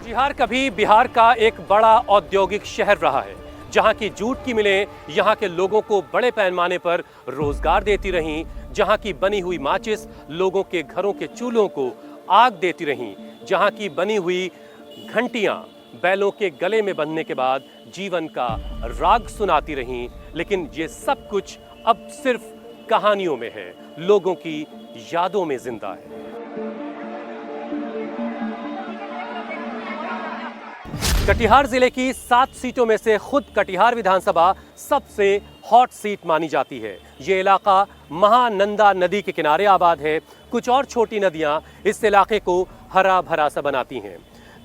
कटिहार कभी बिहार का एक बड़ा औद्योगिक शहर रहा है, जहां की जूट की मिलें यहां के लोगों को बड़े पैमाने पर रोजगार देती रहीं, जहां की बनी हुई माचिस लोगों के घरों के चूल्हों को आग देती रहीं, जहां की बनी हुई घंटियां बैलों के गले में बंधने के बाद जीवन का राग सुनाती रहीं। लेकिन ये सब कुछ अब सिर्फ कहानियों में है, लोगों की यादों में जिंदा है। कटिहार जिले की 7 सीटों में से खुद कटिहार विधानसभा सबसे हॉट सीट मानी जाती है। ये इलाका महानंदा नदी के किनारे आबाद है। कुछ और छोटी नदियां इस इलाके को हरा भरा सा बनाती हैं।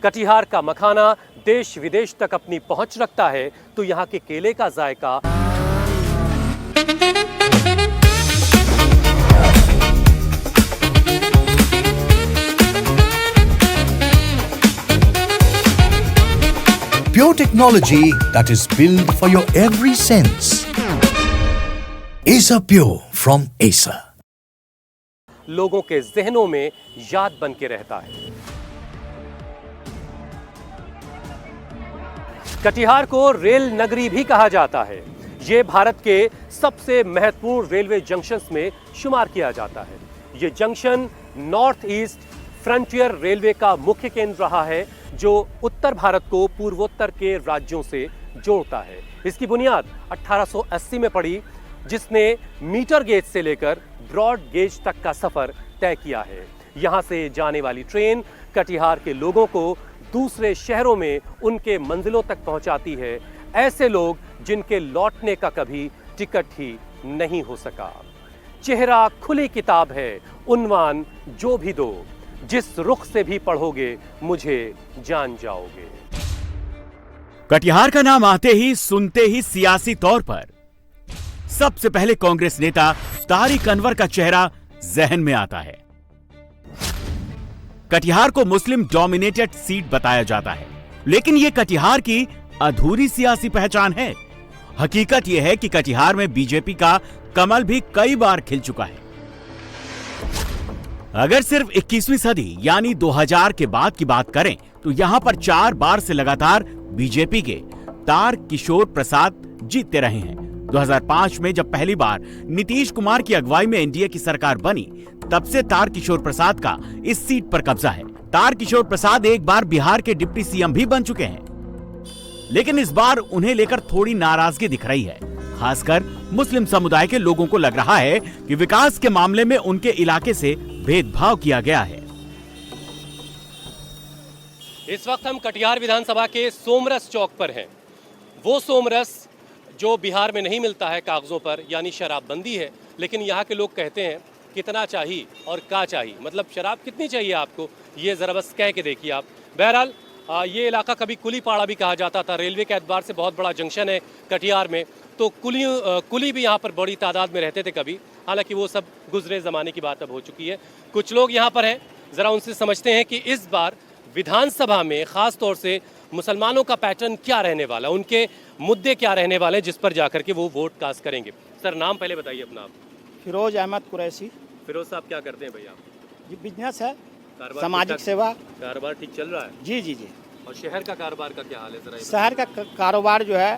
कटिहार का मखाना देश विदेश तक अपनी पहुंच रखता है, तो यहाँ के केले का जायका Pure technology that is built for your every sense. Acer Pure from Acer. लोगों के जहनों में याद बन के रहता है। कटिहार को रेल नगरी भी कहा जाता है। ये भारत के सबसे महत्वपूर्ण रेलवे जंक्शंस में शुमार किया जाता है। ये junction north east frontier railway का मुख्य केंद्र रहा है, जो उत्तर भारत को पूर्वोत्तर के राज्यों से जोड़ता है। इसकी बुनियाद 1880 में पड़ी, जिसने मीटर गेज से लेकर ब्रॉड गेज तक का सफर तय किया है। यहां से जाने वाली ट्रेन कटिहार के लोगों को दूसरे शहरों में उनके मंजिलों तक पहुंचाती है, ऐसे लोग जिनके लौटने का कभी टिकट ही नहीं हो सका। चेहरा खुली किताब है, उन्वान जो भी दो, जिस रुख से भी पढ़ोगे मुझे जान जाओगे। कटिहार का नाम आते ही सुनते ही सियासी तौर पर सबसे पहले कांग्रेस नेता तारिक अनवर का चेहरा जहन में आता है। कटिहार को मुस्लिम डोमिनेटेड सीट बताया जाता है, लेकिन यह कटिहार की अधूरी सियासी पहचान है। हकीकत यह है कि कटिहार में बीजेपी का कमल भी कई बार खिल चुका है। अगर सिर्फ 21वीं सदी यानी 2000 के बाद की बात करें तो यहां पर 4 बार से लगातार बीजेपी के तार किशोर प्रसाद जीतते रहे हैं। 2005 में जब पहली बार नीतीश कुमार की अगुवाई में एनडीए की सरकार बनी, तब से तार किशोर प्रसाद का इस सीट पर कब्जा है। तार किशोर प्रसाद एक बार बिहार के डिप्टी सीएम भी बन चुके हैं, लेकिन इस बार उन्हें लेकर थोड़ी नाराजगी दिख रही है। खासकर मुस्लिम समुदाय के लोगों को लग रहा है कि विकास के मामले में उनके इलाके से भेदभाव किया गया है। इस वक्त हम कटिहार विधानसभा के सोमरस चौक पर हैं। वो सोमरस जो बिहार में नहीं मिलता है कागजों पर, यानी शराबबंदी है। लेकिन यहाँ के लोग कहते हैं कितना चाहिए और क्या चाहिए, मतलब शराब कितनी चाहिए आपको, ये जरा बस कह के देखिए आप। बहरहाल ये इलाका कभी कुलीपाड़ा भी कहा जाता था। रेलवे के एतबार से बहुत बड़ा जंक्शन है कटिहार में, तो कुली भी यहाँ पर बड़ी तादाद में रहते थे कभी। हालांकि वो सब गुजरे ज़माने की बात अब हो चुकी है। कुछ लोग यहाँ पर हैं, ज़रा उनसे समझते हैं कि इस बार विधानसभा में ख़ास तौर से मुसलमानों का पैटर्न क्या रहने वाला, उनके मुद्दे क्या रहने वाले, जिस पर जाकर के वो वोट कास्ट करेंगे। सर, नाम पहले बताइए अपना। आप? फिरोज अहमद कुरैशी। फिरोज साहब, क्या करते हैं भैया? जी, बिजनेस है, सामाजिक सेवा। कारोबार ठीक चल रहा है? जी जी जी। और शहर का कारोबार का क्या हाल है जरा? शहर का कारोबार जो है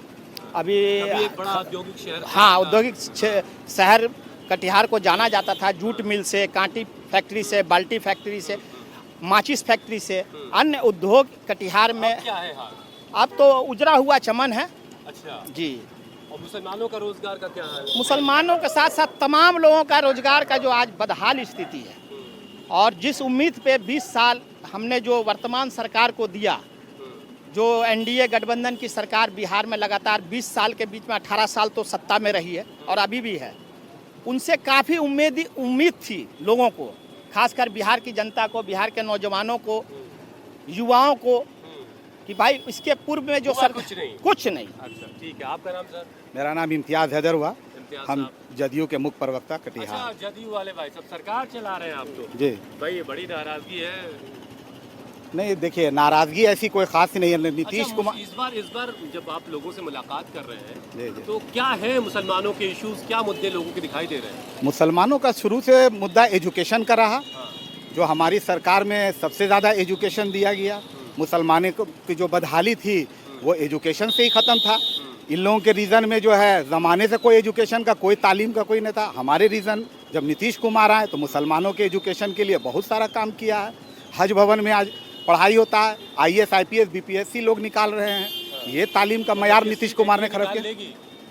अभी एक बड़ा औद्योगिक शहर। हाँ, औद्योगिक शहर कटिहार को जाना जाता था। जूट मिल से, कांटी फैक्ट्री से, बाल्टी फैक्ट्री से, माचिस फैक्ट्री से, अन्य उद्योग कटिहार में। क्या है हाल? अब तो उजरा हुआ चमन है। अच्छा जी। और मुसलमानों का रोजगार का क्या हाल है? मुसलमानों के साथ साथ तमाम लोगों का रोजगार का जो आज बदहाल स्थिति है, और जिस उम्मीद पे 20 साल हमने जो वर्तमान सरकार को दिया, जो एनडीए गठबंधन की सरकार बिहार में लगातार 20 साल के बीच में 18 साल तो सत्ता में रही है और अभी भी है, उनसे काफ़ी उम्मीद थी लोगों को, खासकर बिहार की जनता को, बिहार के नौजवानों को, युवाओं को, कि भाई इसके पूर्व में जो सर कुछ नहीं। अच्छा, ठीक है। आपका नाम सर? मेरा नाम इम्तियाज हैदर हुआ। इम्तियाज हम साहब। जदयू के मुख्य प्रवक्ता कटिहार। अच्छा, जदयू वाले भाई सब सरकार चला रहे हैं आप तो? जी भाई, ये बड़ी नाराजगी है। नहीं, देखिए, नाराजगी ऐसी कोई खास नहीं है। नीतीश अच्छा, कुमार इस बार जब आप लोगों से मुलाकात कर रहे हैं, जी जी, तो क्या है मुसलमानों के इश्यूज, क्या मुद्दे लोगों के दिखाई दे रहे हैं? मुसलमानों का शुरू से मुद्दा एजुकेशन का रहा, हाँ। जो हमारी सरकार में सबसे ज़्यादा एजुकेशन दिया गया। मुसलमानों की जो बदहाली थी वो एजुकेशन से ही ख़त्म था। इन लोगों के रीजन में जो है ज़माने से कोई एजुकेशन का, कोई तालीम का कोई नहीं था। हमारे रीजन जब नीतीश कुमार आए तो मुसलमानों के एजुकेशन के लिए बहुत सारा काम किया है। हज भवन में आज पढ़ाई होता है, IAS IPS BPSC लोग निकाल रहे हैं। ये तालीम का मयार नीतीश कुमार ने खराब किया।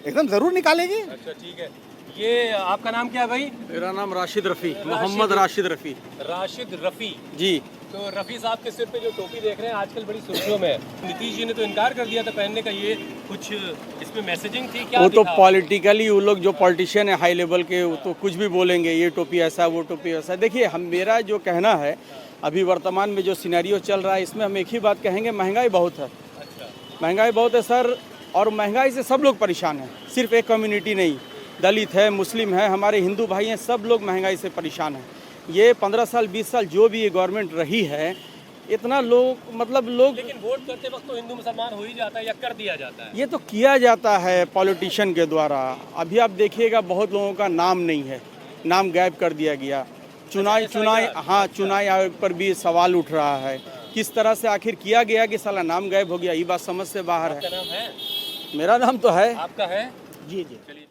एकदम ज़रूर निकालेगी। अच्छा ठीक है। ये आपका नाम क्या है भाई? मेरा नाम राशिद रफ़ी, मोहम्मद राशिद रफ़ी। राशिद रफ़ी जी। तो रफ़ी साहब के सिर पे जो टोपी देख रहे हैं आजकल बड़ी सुर्खियों में है। नीतीश जी ने तो इनकार कर दिया था पहनने का। ये कुछ इसमें मैसेजिंग थी क्या? वो तो दिखा? पॉलिटिकली वो लोग जो पॉलिटिशियन है हाई लेवल के, वो तो कुछ भी बोलेंगे, ये टोपी ऐसा, वो टोपी ऐसा। देखिए, हम मेरा जो कहना है, अभी वर्तमान में जो सिनेरियो चल रहा है, इसमें हम एक ही बात कहेंगे, महंगाई बहुत है। अच्छा। महंगाई बहुत है सर, और महंगाई से सब लोग परेशान हैं, सिर्फ एक कम्युनिटी नहीं। दलित है, मुस्लिम है, हमारे हिंदू भाई हैं, सब लोग महंगाई से परेशान हैं। ये 15 साल 20 साल जो भी ये गवर्नमेंट रही है, इतना लोग मतलब लोग, लेकिन वोट करते वक्त तो हिंदू मुसलमान हो ही जाता है या कर दिया जाता है। ये तो किया जाता है पॉलिटिशियन के द्वारा। अभी आप देखिएगा बहुत लोगों का नाम नहीं है, नाम गायब कर दिया गया। चुनाव आयोग पर भी सवाल उठ रहा है, किस तरह से आखिर किया गया कि साला नाम गायब हो गया, ये बात समझ से बाहर है। आपका नाम है? मेरा नाम तो है। आपका है? जी जी। चलिए।